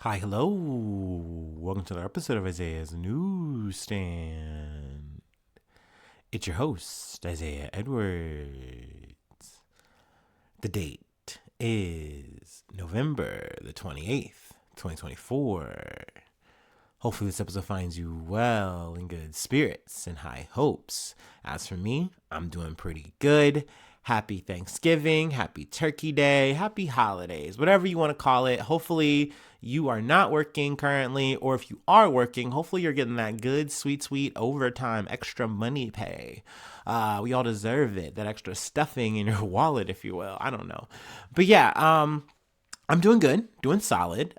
Hi, hello. Welcome to another episode of Isaiah's Newsstand. It's your host, Isaiah Edwards. The date is November the 28th, 2024. Hopefully, this episode finds you well, in good spirits, and high hopes. As for me, I'm doing pretty good. Happy Thanksgiving, happy Turkey Day, happy holidays, whatever you want to call it. Hopefully, you are not working currently, or if you are working, hopefully you're getting that good, sweet, sweet overtime, extra money pay. We all deserve it, that extra stuffing in your wallet, if you will. I don't know. But yeah, I'm doing good, doing solid.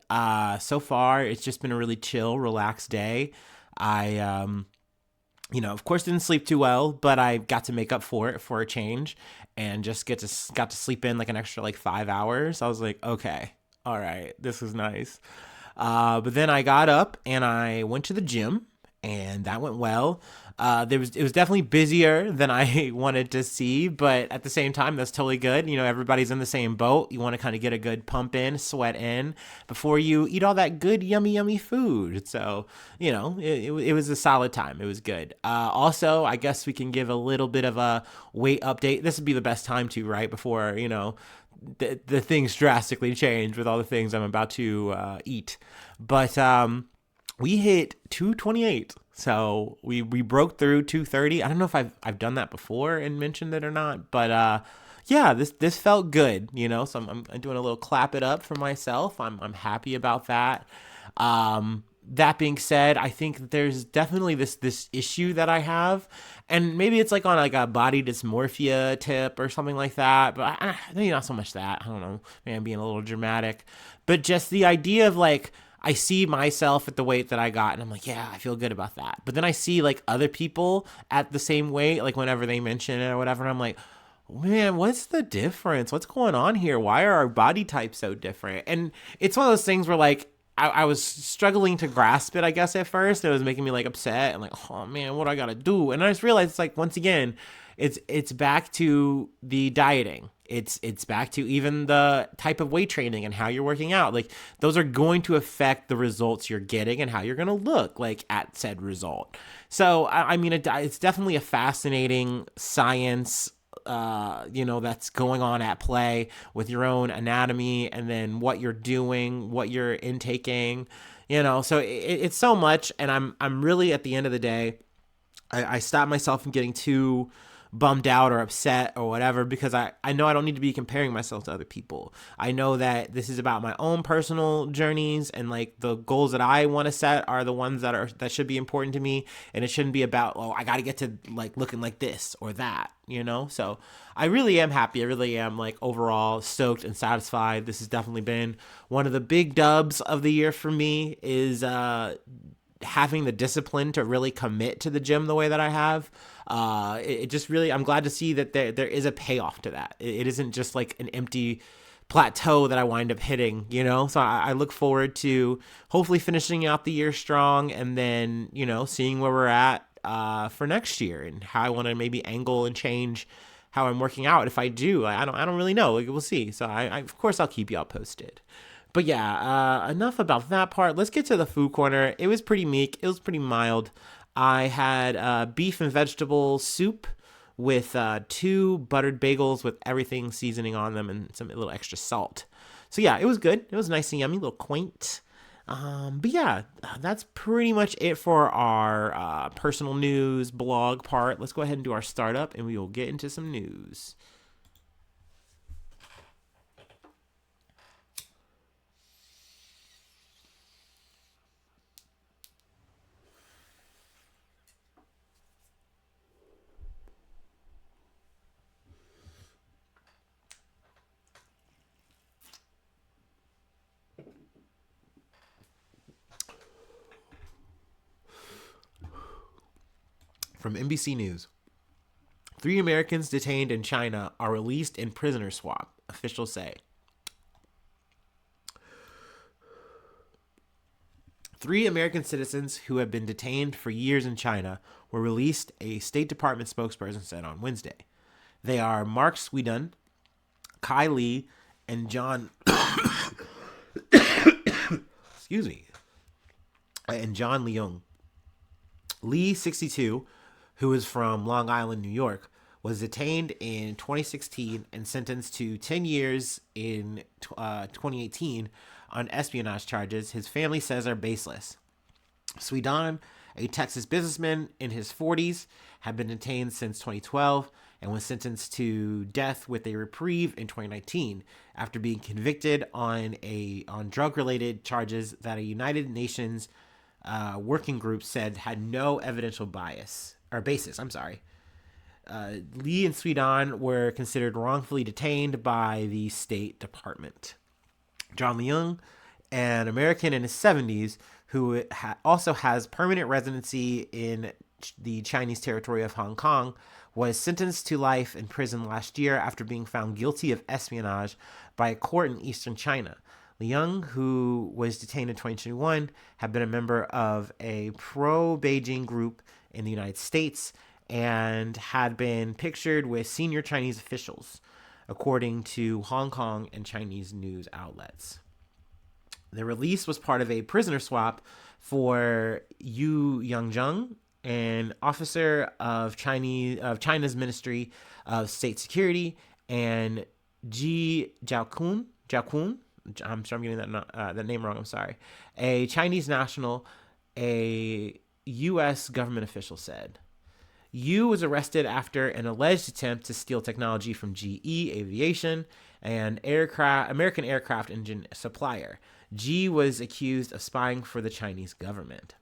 So far, it's just been a really chill, relaxed day. I of course, didn't sleep too well, but I got to make up for it for a change, and just got to sleep in like an extra like 5 hours. I was like, okay, all right, this is nice. But then I got up and I went to the gym, and that went well. It was definitely busier than I wanted to see, but at the same time, that's totally good. Everybody's in the same boat. You want to kind of get a good pump in, sweat in before you eat all that good, yummy, yummy food. So, it was a solid time. It was good. Also, I guess we can give a little bit of a weight update. This would be the best time to, right? Before, the things drastically change with all the things I'm about to eat. But we hit 228. So we broke through 230. I don't know if I've done that before and mentioned it or not, but yeah, this felt good, So I'm doing a little clap it up for myself. I'm happy about that. That being said, I think that there's definitely this issue that I have, and maybe it's like on like a body dysmorphia tip or something like that. But maybe not so much that. I don't know. Maybe I'm being a little dramatic, but just the idea of like, I see myself at the weight that I got, and I'm like, yeah, I feel good about that. But then I see like other people at the same weight, like whenever they mention it or whatever, and I'm like, man, what's the difference? What's going on here? Why are our body types so different? And it's one of those things where like I was struggling to grasp it, I guess, at first. It was making me like upset and like, oh man, what do I gotta do? And I just realized it's like, once again, it's back to the dieting. It's back to even the type of weight training and how you're working out. Like, those are going to affect the results you're getting and how you're gonna look like at said result. So I mean, it's definitely a fascinating science, that's going on at play with your own anatomy, and then what you're doing, what you're intaking, so it's so much. And I'm really, at the end of the day, I stop myself from getting too bummed out or upset or whatever, because I know I don't need to be comparing myself to other people. I know that this is about my own personal journeys, and like the goals that I want to set are the ones that should be important to me, and it shouldn't be about, oh, I got to get to like looking like this or that, So I really am happy. I really am like overall stoked and satisfied. This has definitely been one of the big dubs of the year for me, is having the discipline to really commit to the gym the way that I have. It just really, I'm glad to see that there is a payoff to that. It isn't just like an empty plateau that I wind up hitting, So I look forward to hopefully finishing out the year strong, and then, seeing where we're at for next year, and how I want to maybe angle and change how I'm working out. If I do, I don't really know. Like, we'll see. So I of course I'll keep y'all posted. But yeah, enough about that part. Let's get to the food corner. It was pretty meek. It was pretty mild. I had beef and vegetable soup with two buttered bagels with everything seasoning on them, and some little extra salt. So yeah, it was good. It was nice and yummy, a little quaint. But yeah, that's pretty much it for our personal news blog part. Let's go ahead and do our startup, and we will get into some news. From NBC News. 3 Americans detained in China are released in prisoner swap, officials say. 3 American citizens who have been detained for years in China were released, a State Department spokesperson said on Wednesday. They are Mark Sweden, Kai Li, and John excuse me, and John Leung. Lee, 62, who is from Long Island, New York, was detained in 2016 and sentenced to 10 years in 2018 on espionage charges his family says are baseless. Sweden, a Texas businessman in his 40s, had been detained since 2012 and was sentenced to death with a reprieve in 2019 after being convicted on drug-related charges that a United Nations working group said had no evidential basis. Lee and Sweden were considered wrongfully detained by the State Department. John Leung, an American in his 70s, who also has permanent residency in the Chinese territory of Hong Kong, was sentenced to life in prison last year after being found guilty of espionage by a court in eastern China. Leung, who was detained in 2021, had been a member of a pro-Beijing group in the United States and had been pictured with senior Chinese officials, according to Hong Kong and Chinese news outlets. The release was part of a prisoner swap for Yu Yangjung, an officer of China's Ministry of State Security, and Ji Jiaokun, I'm sure I'm getting that name wrong, I'm sorry, a Chinese national, a U.S. government official said. Yu was arrested after an alleged attempt to steal technology from GE Aviation, an American aircraft engine supplier. Ji was accused of spying for the Chinese government.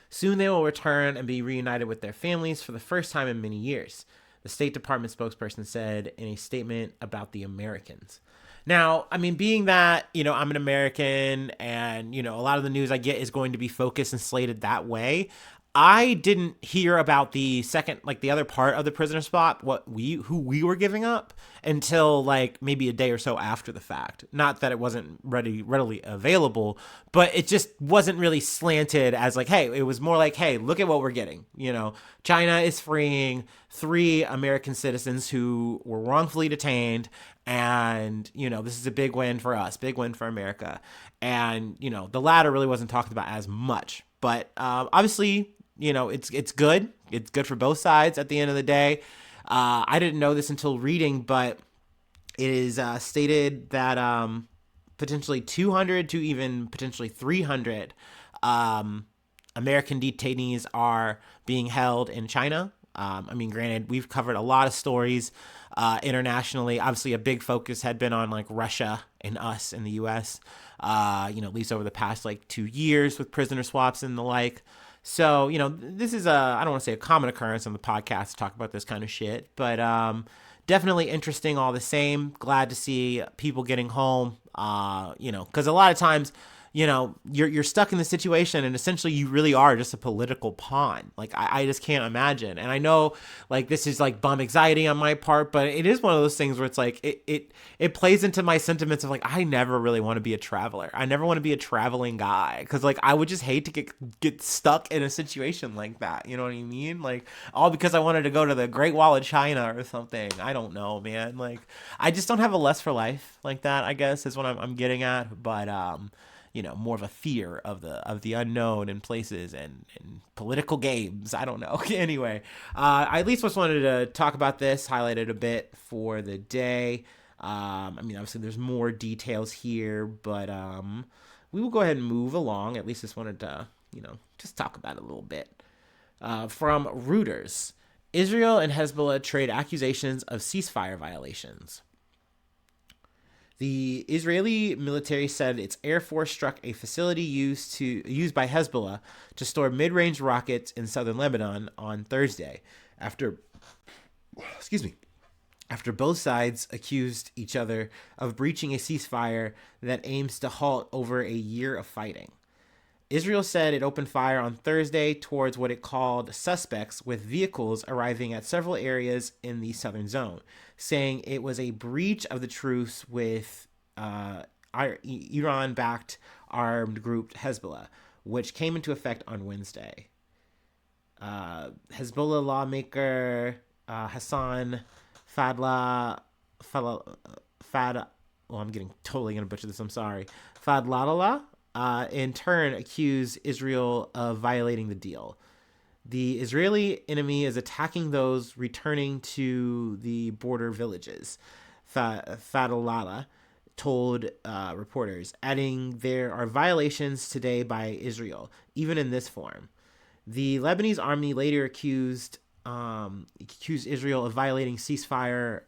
Soon they will return and be reunited with their families for the first time in many years, the State Department spokesperson said in a statement about the Americans. Now, I mean, being that, I'm an American and, a lot of the news I get is going to be focused and slated that way, I didn't hear about the second, the other part of the prisoner spot, who we were giving up, until maybe a day or so after the fact. Not that it wasn't readily available, but it just wasn't really slanted as hey, it was more hey, look at what we're getting. China is freeing 3 American citizens who were wrongfully detained, and this is a big win for us, big win for America. And the latter really wasn't talked about as much, but obviously, it's good. It's good for both sides at the end of the day. I didn't know this until reading, but it is stated that potentially 200 to even potentially 300 American detainees are being held in China. Granted, we've covered a lot of stories internationally. Obviously, a big focus had been on Russia and us in the U.S., at least over the past 2 years with prisoner swaps and the like. So, this is I don't want to say a common occurrence on the podcast to talk about this kind of shit, but definitely interesting all the same. Glad to see people getting home, because a lot of times, you're stuck in the situation and essentially you really are just a political pawn. I just can't imagine. And I know this is bum anxiety on my part, but it is one of those things where it's it plays into my sentiments of I never really want to be a traveler. I never want to be a traveling guy because I would just hate to get stuck in a situation like that. You know what I mean? All because I wanted to go to the Great Wall of China or something. I don't know, man. I just don't have a lust for life like that, I guess is what I'm getting at. But more of a fear of the unknown and places and political games. I don't know. Anyway, I at least just wanted to talk about this, highlight it a bit for the day. Obviously there's more details here, but we will go ahead and move along. At least just wanted to, just talk about it a little bit. From Reuters, Israel and Hezbollah trade accusations of ceasefire violations. The Israeli military said its air force struck a facility used by Hezbollah to store mid-range rockets in southern Lebanon on Thursday, after both sides accused each other of breaching a ceasefire that aims to halt over a year of fighting. Israel said it opened fire on Thursday towards what it called suspects, with vehicles arriving at several areas in the southern zone, saying it was a breach of the truce with Iran-backed armed group Hezbollah, which came into effect on Wednesday. Hezbollah lawmaker Hassan Fadlallah, I'm totally going to butcher this, I'm sorry. Fadlallah in turn accuse Israel of violating the deal. The Israeli enemy is attacking those returning to the border villages, Fadalala told reporters, adding there are violations today by Israel, even in this form. The Lebanese army later accused Israel of violating ceasefire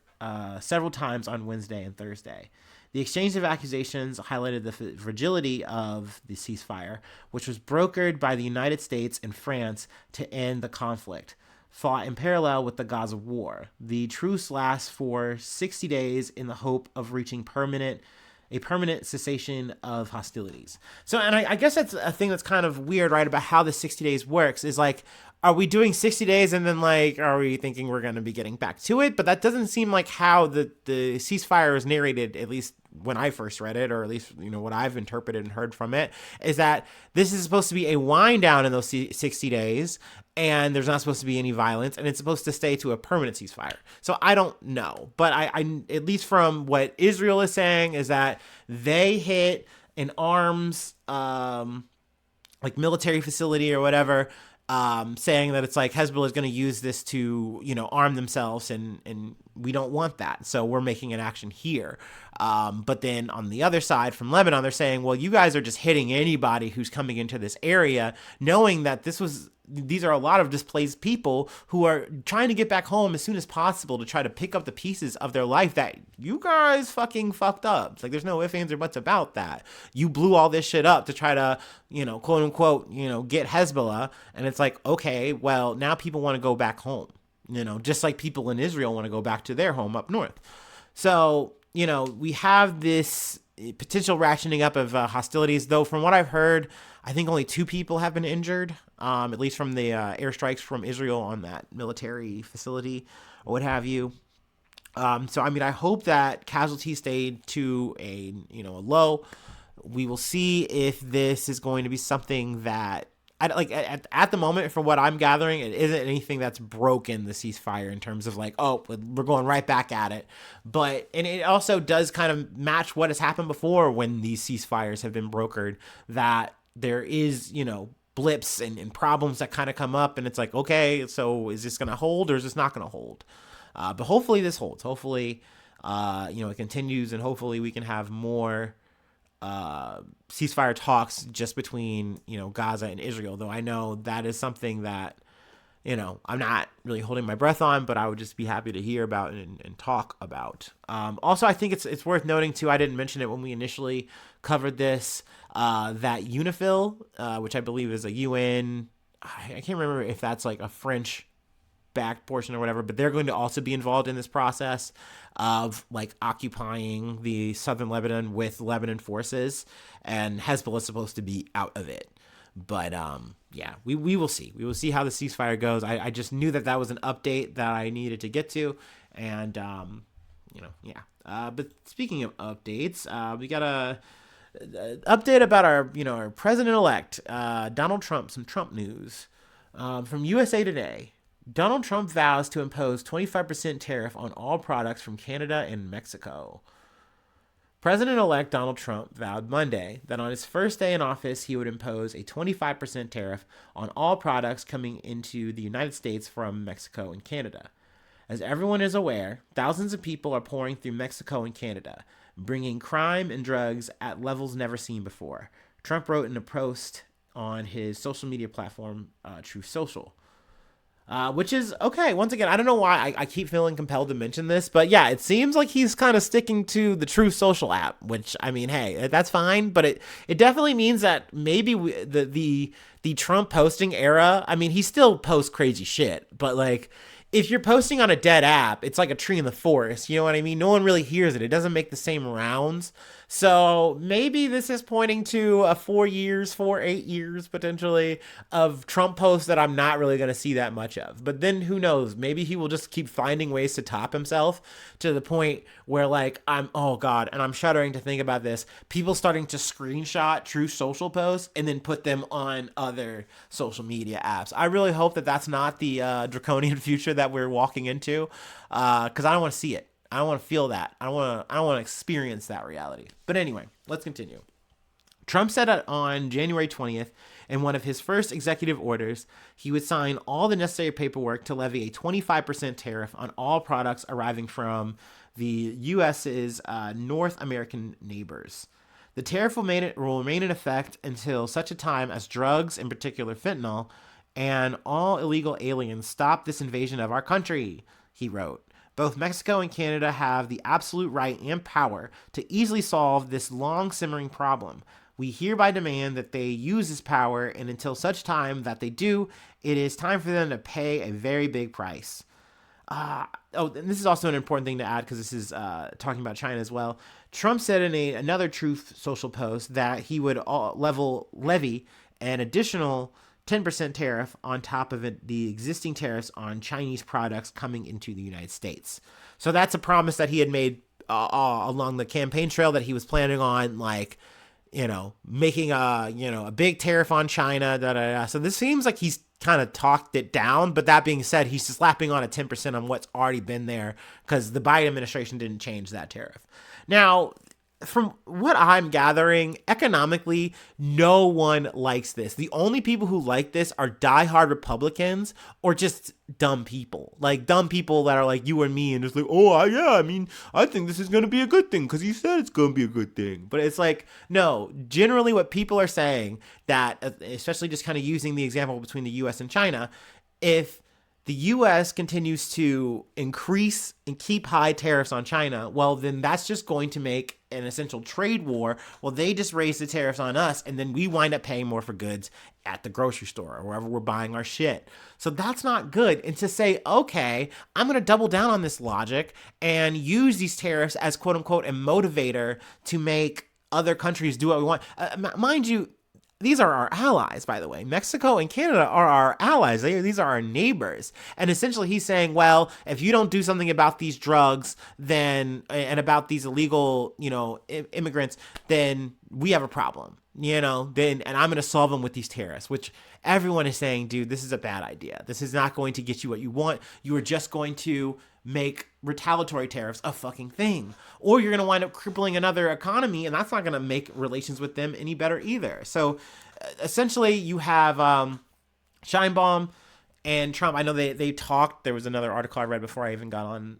several times on Wednesday and Thursday. The exchange of accusations highlighted the fragility of the ceasefire, which was brokered by the United States and France to end the conflict, fought in parallel with the Gaza war. The truce lasts for 60 days in the hope of reaching a permanent cessation of hostilities. So, and I guess that's a thing that's kind of weird, right, about how the 60 days works is like, are we doing 60 days and then like, are we thinking we're going to be getting back to it? But that doesn't seem like how the ceasefire is narrated, at least when I first read it, or at least, what I've interpreted and heard from it, is that this is supposed to be a wind down in those 60 days, and there's not supposed to be any violence, and it's supposed to stay to a permanent ceasefire. So I don't know, but I at least from what Israel is saying is that they hit an arms like military facility or whatever, saying that it's like Hezbollah is going to use this to, arm themselves, and we don't want that. So we're making an action here. But then on the other side from Lebanon, they're saying, well, you guys are just hitting anybody who's coming into this area, knowing that these are a lot of displaced people who are trying to get back home as soon as possible to try to pick up the pieces of their life that you guys fucking fucked up. It's like, there's no ifs, ands, or buts about that. You blew all this shit up to try to, quote unquote, get Hezbollah. And it's like, okay, well, now people want to go back home, just like people in Israel want to go back to their home up north. So, we have this potential ratcheting up of hostilities, though from what I've heard, I think only 2 people have been injured, at least from the airstrikes from Israel on that military facility or what have you. So, I hope that casualties stayed to a low. We will see if this is going to be something that, at the moment, from what I'm gathering, it isn't anything that's broken the ceasefire in terms of like, oh, we're going right back at it. And it also does kind of match what has happened before when these ceasefires have been brokered, that there is, blips and problems that kind of come up, and it's like, okay, so is this going to hold or is this not going to hold? But hopefully this holds. Hopefully, it continues, and hopefully we can have more ceasefire talks just between Gaza and Israel, though I know that is something that I'm not really holding my breath on, but I would just be happy to hear about and talk about. Also, I think it's worth noting too, I didn't mention it when we initially covered this, that UNIFIL, which I believe is a UN, I can't remember if that's like a French back portion or whatever, but they're going to also be involved in this process of like occupying the southern Lebanon with Lebanon forces, and Hezbollah is supposed to be out of it. But yeah, we will see. We will see how the ceasefire goes. I just knew that was an update that I needed to get to, and yeah. But speaking of updates, we got a update about our president-elect, Donald Trump. Some Trump news from USA Today. Donald Trump vows to impose 25% tariff on all products from Canada and Mexico. President-elect Donald Trump vowed Monday that on his first day in office, he would impose a 25% tariff on all products coming into the United States from Mexico and Canada. As everyone is aware, thousands of people are pouring through Mexico and Canada, bringing crime and drugs at levels never seen before, Trump wrote in a post on his social media platform, Truth Social. Which is okay. Once again, I don't know why I keep feeling compelled to mention this, but yeah, it seems like he's kind of sticking to the Truth Social app, which, hey, that's fine, but it definitely means that maybe the Trump posting era, he still posts crazy shit, but like, if you're posting on a dead app, it's like a tree in the forest, you know what I mean? No one really hears it. It doesn't make the same rounds. So maybe this is pointing to a 8 years potentially of Trump posts that I'm not really going to see that much of. But then who knows? Maybe he will just keep finding ways to top himself to the point where like oh God, and I'm shuddering to think about this. People starting to screenshot Truth Social posts and then put them on other social media apps. I really hope that that's not the draconian future that we're walking into, because I don't want to see it. I don't want to feel that. I don't want to experience that reality. But anyway, let's continue. Trump said that on January 20th, in one of his first executive orders, he would sign all the necessary paperwork to levy a 25% tariff on all products arriving from the U.S.'s North American neighbors. The tariff will remain in effect until such a time as drugs, in particular fentanyl, and all illegal aliens stop this invasion of our country, he wrote. Both Mexico and Canada have the absolute right and power to easily solve this long simmering problem. We hereby demand that they use this power, and until such time that they do, it is time for them to pay a very big price. And this is also an important thing to add because this is talking about China as well. Trump said in another Truth Social post that he would levy an additional 10% tariff on top of the existing tariffs on Chinese products coming into the United States. So that's a promise that he had made along the campaign trail that he was planning on, like, making a big tariff on China. So this seems like he's kind of talked it down, but that being said, he's just slapping on a 10% on what's already been there because the Biden administration didn't change that tariff. Now, from what I'm gathering, economically, no one likes this. The only people who like this are diehard Republicans or just dumb people. Like dumb people that are like you and me and just like, I think this is going to be a good thing because he said it's going to be a good thing. But it's like, no, generally what people are saying that, especially just kind of using the example between the U.S. and China, if the U.S. continues to increase and keep high tariffs on China, well, then that's just going to make an essential trade war. Well, they just raise the tariffs on us, and then we wind up paying more for goods at the grocery store or wherever we're buying our shit. So that's not good. And to say, okay, I'm going to double down on this logic and use these tariffs as quote unquote a motivator to make other countries do what we want. Mind you, these are our allies, by the way. Mexico and Canada are our allies. These are our neighbors. And essentially he's saying, well, if you don't do something about these drugs, then, and about these illegal, immigrants, then we have a problem, and I'm going to solve them with these tariffs, which everyone is saying, dude, this is a bad idea. This is not going to get you what you want. You are just going to make retaliatory tariffs a fucking thing. Or you're going to wind up crippling another economy, and that's not going to make relations with them any better either. So essentially you have Scheinbaum and Trump. I know they talked. There was another article I read before I even got on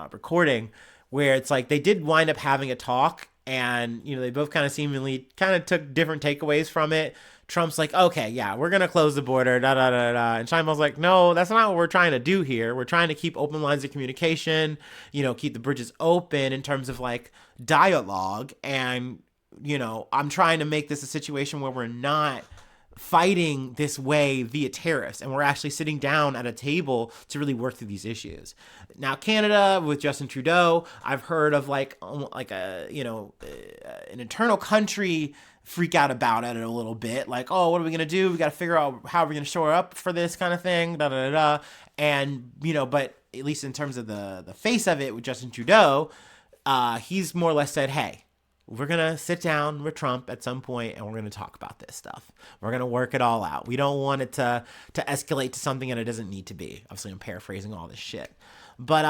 recording where it's like they did wind up having a talk, and they both kind of seemingly took different takeaways from it. Trump's like, okay, yeah, we're going to close the border, And Scheinbaum's like, no, that's not what we're trying to do here. We're trying to keep open lines of communication, keep the bridges open in terms of like dialogue. And, I'm trying to make this a situation where we're not fighting this way via tariffs, and we're actually sitting down at a table to really work through these issues. Now, Canada with Justin Trudeau, I've heard of like an internal country freak out about it a little bit, like, oh, what are we gonna do? We got to figure out how we're gonna shore up for this kind of thing, and but at least in terms of the face of it with Justin Trudeau, he's more or less said, hey, we're going to sit down with Trump at some point and we're going to talk about this stuff. We're going to work it all out. We don't want it to escalate to something that it doesn't need to be. Obviously, I'm paraphrasing all this shit. But,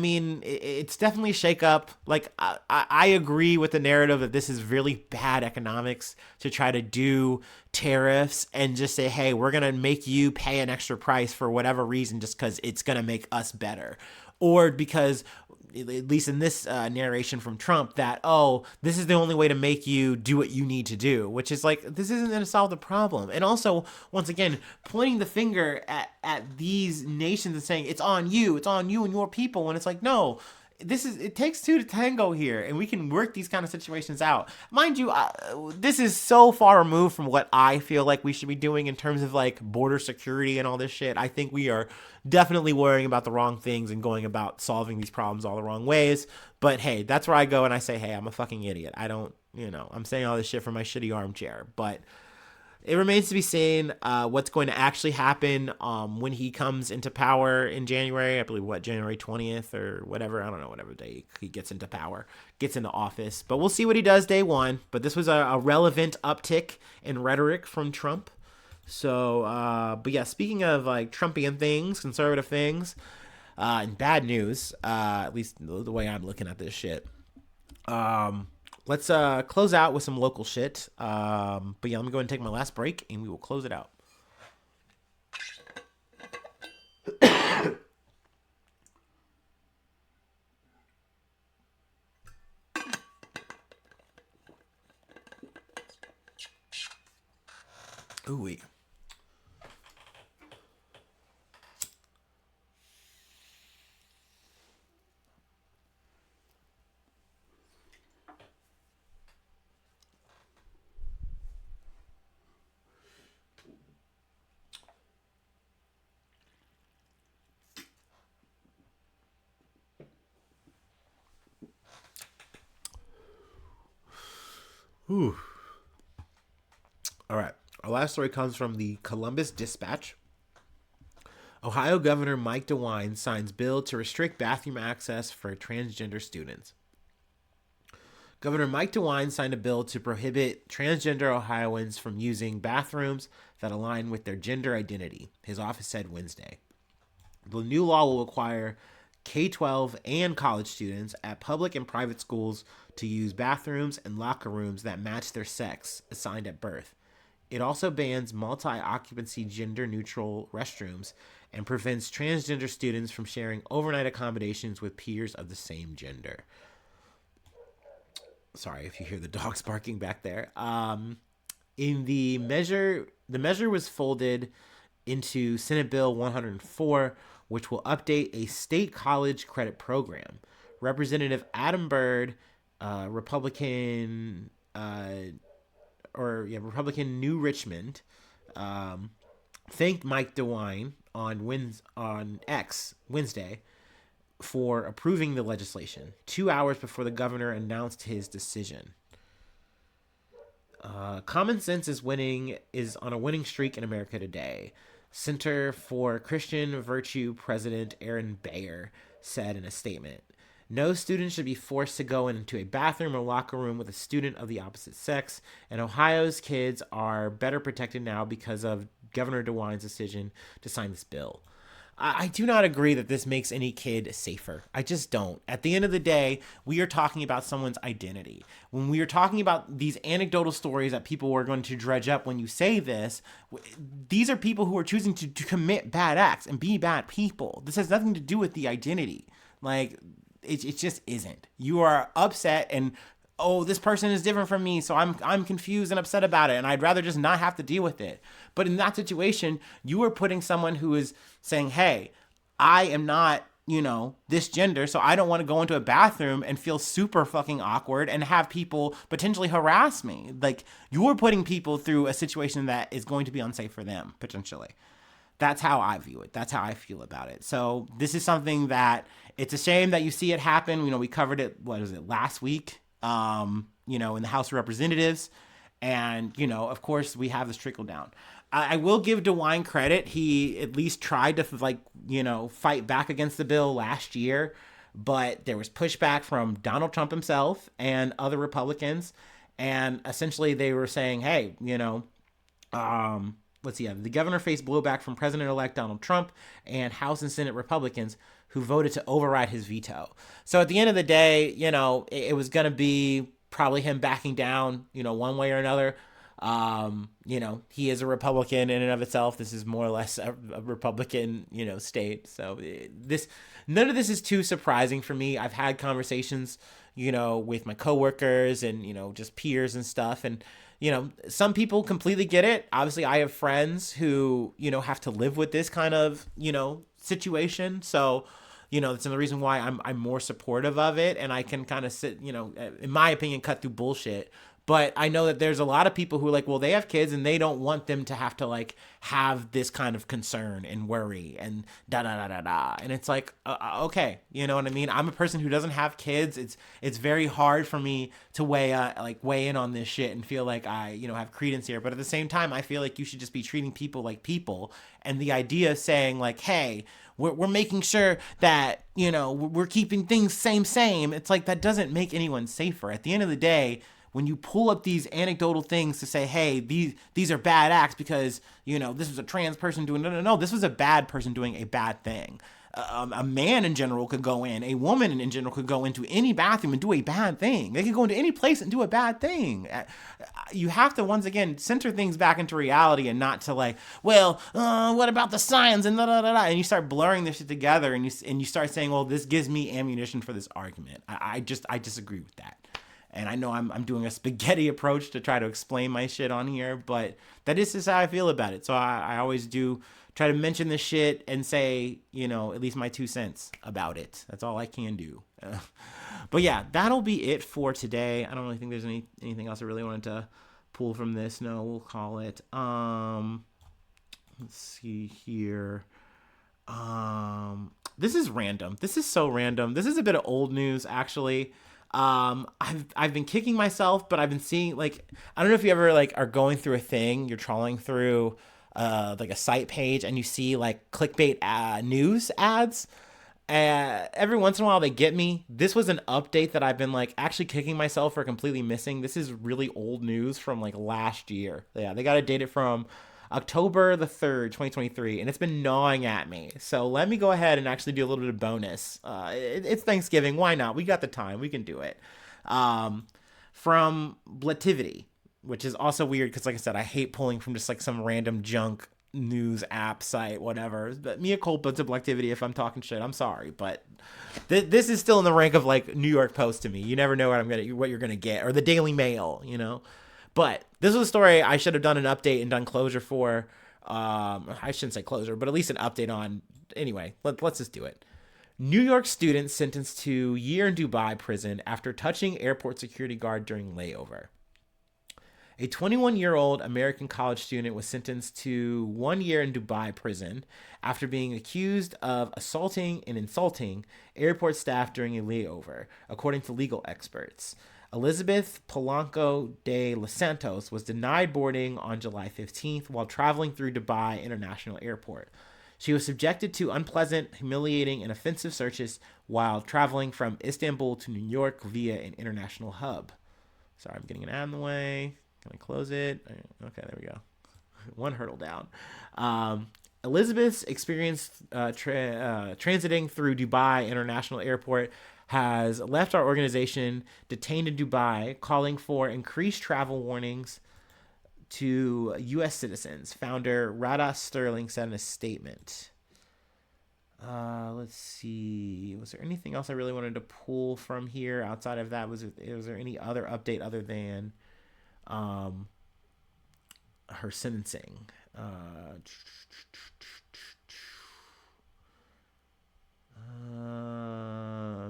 it's definitely a shakeup. Like, I agree with the narrative that this is really bad economics to try to do tariffs and just say, hey, we're going to make you pay an extra price for whatever reason just because it's going to make us better. Or because, at least in this narration from Trump, that, oh, this is the only way to make you do what you need to do, which is like, this isn't going to solve the problem. And also, once again, pointing the finger at these nations and saying, it's on you and your people. When it's like, no, it takes two to tango here, and we can work these kind of situations out. Mind you, this is so far removed from what I feel like we should be doing in terms of like border security and all this shit. I think we are definitely worrying about the wrong things and going about solving these problems all the wrong ways. But hey, that's where I go and I say, hey, I'm a fucking idiot. I don't, I'm saying all this shit from my shitty armchair, but it remains to be seen what's going to actually happen when he comes into power in January. I believe, January 20th or whatever. I don't know, whatever day he gets into power, gets into office. But we'll see what he does day one. But this was a relevant uptick in rhetoric from Trump. So, but yeah, speaking of like Trumpian things, conservative things, and bad news, at least the way I'm looking at this shit. let's close out with some local shit. But yeah, let me go ahead and take my last break, and we will close it out. Ooh wee. Ooh. All right. Our last story comes from the Columbus Dispatch. Ohio Governor Mike DeWine signs bill to restrict bathroom access for transgender students. Governor Mike DeWine signed a bill to prohibit transgender Ohioans from using bathrooms that align with their gender identity, his office said Wednesday. The new law will require K-12 and college students at public and private schools to use bathrooms and locker rooms that match their sex assigned at birth. It also bans multi-occupancy gender-neutral restrooms and prevents transgender students from sharing overnight accommodations with peers of the same gender. Sorry if you hear the dogs barking back there. In the measure was folded into Senate Bill 104, which will update a state college credit program. Representative Adam Byrd, Republican New Richmond, thanked Mike DeWine on X Wednesday for approving the legislation 2 hours before the governor announced his decision. Common sense is on a winning streak in America today. Center for Christian Virtue President Aaron Bayer said in a statement. No student should be forced to go into a bathroom or locker room with a student of the opposite sex, and Ohio's kids are better protected now because of Governor DeWine's decision to sign this bill. I do not agree that this makes any kid safer. I just don't. At the end of the day, we are talking about someone's identity. When we are talking about these anecdotal stories that people are going to dredge up when you say this, these are people who are choosing to commit bad acts and be bad people. This has nothing to do with the identity. Like, it just isn't. You are upset and, oh, this person is different from me, so I'm confused and upset about it, and I'd rather just not have to deal with it. But in that situation, you are putting someone who is saying, hey, I am not, this gender, so I don't want to go into a bathroom and feel super fucking awkward and have people potentially harass me. Like, you're putting people through a situation that is going to be unsafe for them, potentially. That's how I view it. That's how I feel about it. So this is something that it's a shame that you see it happen. We covered it, last week? In the House of Representatives. And, of course, we have this trickle down. I will give DeWine credit. He at least tried to, fight back against the bill last year. But there was pushback from Donald Trump himself and other Republicans. And essentially they were saying, hey, the governor faced blowback from President-elect Donald Trump and House and Senate Republicans who voted to override his veto. So at the end of the day, it was going to be probably him backing down, one way or another. He is a Republican in and of itself. This is more or less a Republican, state. So none of this is too surprising for me. I've had conversations, with my coworkers and, just peers and stuff. And, some people completely get it. Obviously, I have friends who, have to live with this kind of, situation. So, that's another reason why I'm more supportive of it. And I can kind of sit, in my opinion, cut through bullshit. But I know that there's a lot of people who are like, well, they have kids and they don't want them to have to have this kind of concern and worry and da-da-da-da-da. And it's like, okay, you know what I mean? I'm a person who doesn't have kids. It's very hard for me to weigh in on this shit and feel like I, have credence here. But at the same time, I feel like you should just be treating people like people. And the idea of saying hey, we're making sure that, we're keeping things same. It's like, that doesn't make anyone safer. At the end of the day, when you pull up these anecdotal things to say, hey, these are bad acts because, this was a trans person doing, no, this was a bad person doing a bad thing. a man in general could go in, a woman in general could go into any bathroom and do a bad thing. They could go into any place and do a bad thing. You have to, once again, center things back into reality and not to like, well, what about the science and da da da da, and you start blurring this shit together, and you start saying, well, this gives me ammunition for this argument. I disagree with that. And I know I'm doing a spaghetti approach to try to explain my shit on here, but that is just how I feel about it. So I always do try to mention this shit and say, at least my 2 cents about it. That's all I can do. But yeah, that'll be it for today. I don't really think there's anything else I really wanted to pull from this. No, we'll call it. Let's see here. This is random. This is so random. This is a bit of old news, actually. I've been kicking myself, but I've been seeing, like, I don't know if you ever like are going through a thing, you're trawling through like a site page, and you see like clickbait news ads. Every once in a while they get me. This was an update that I've been like actually kicking myself for completely missing. This is really old news from like last year. Yeah, they got it dated from October the 3rd, 2023, and it's been gnawing at me. So let me go ahead and actually do a little bit of bonus. It's Thanksgiving. Why not? We got the time. We can do it. From Blativity, which is also weird because, like I said, I hate pulling from just like some random junk news app site, whatever. But mea culpa to Blativity if I'm talking shit. I'm sorry, but this is still in the rank of like New York Post to me. You never know what you're gonna get, or the Daily Mail, But this was a story I should have done an update and done closure for. I shouldn't say closure, but at least an update on. Anyway, let's just do it. New York student sentenced to year in Dubai prison after touching airport security guard during layover. A 21-year-old American college student was sentenced to 1 year in Dubai prison after being accused of assaulting and insulting airport staff during a layover, according to legal experts. Elizabeth Polanco de Los Santos was denied boarding on July 15th while traveling through Dubai International Airport. She was subjected to unpleasant, humiliating, and offensive searches while traveling from Istanbul to New York via an international hub. Sorry, I'm getting an ad in the way. Can I close it? Okay, there we go. One hurdle down. Elizabeth's experience transiting through Dubai International Airport has left our organization detained in Dubai, calling for increased travel warnings to U.S. citizens. Founder Rada Sterling said in a statement. Let's see. Was there anything else I really wanted to pull from here outside of that? Was there any other update other than her sentencing?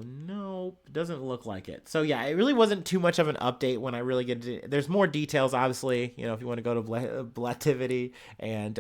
Nope, doesn't look like it. So yeah, it really wasn't too much of an update when I really get to. There's more details, obviously. If you want to go to Blativity and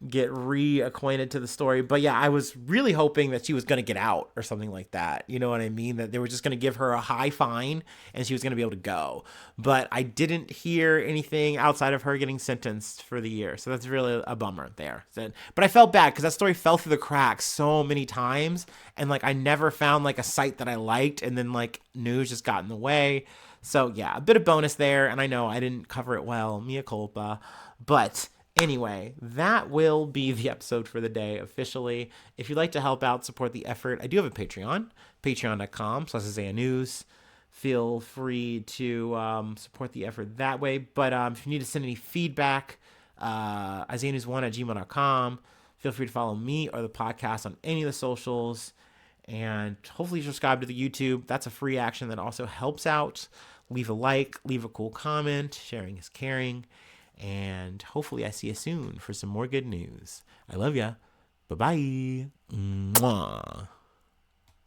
get reacquainted to the story. But yeah, I was really hoping that she was going to get out or something like that. You know what I mean? That they were just going to give her a high fine and she was going to be able to go. But I didn't hear anything outside of her getting sentenced for the year. So that's really a bummer there. But I felt bad because that story fell through the cracks so many times. And like I never found like a site that I liked, and then like news just got in the way. So yeah, a bit of bonus there. And I know I didn't cover it well. Mea culpa. But anyway, that will be the episode for the day officially. If you'd like to help out, support the effort, I do have a Patreon, patreon.com/Isaiah News. Feel free to support the effort that way. But if you need to send any feedback, IsaiahNews1@gmail.com. Feel free to follow me or the podcast on any of the socials. And hopefully subscribe to the YouTube. That's a free action that also helps out. Leave a like, leave a cool comment. Sharing is caring. And hopefully I see you soon for some more good news. I love ya. Bye-bye. Mwah.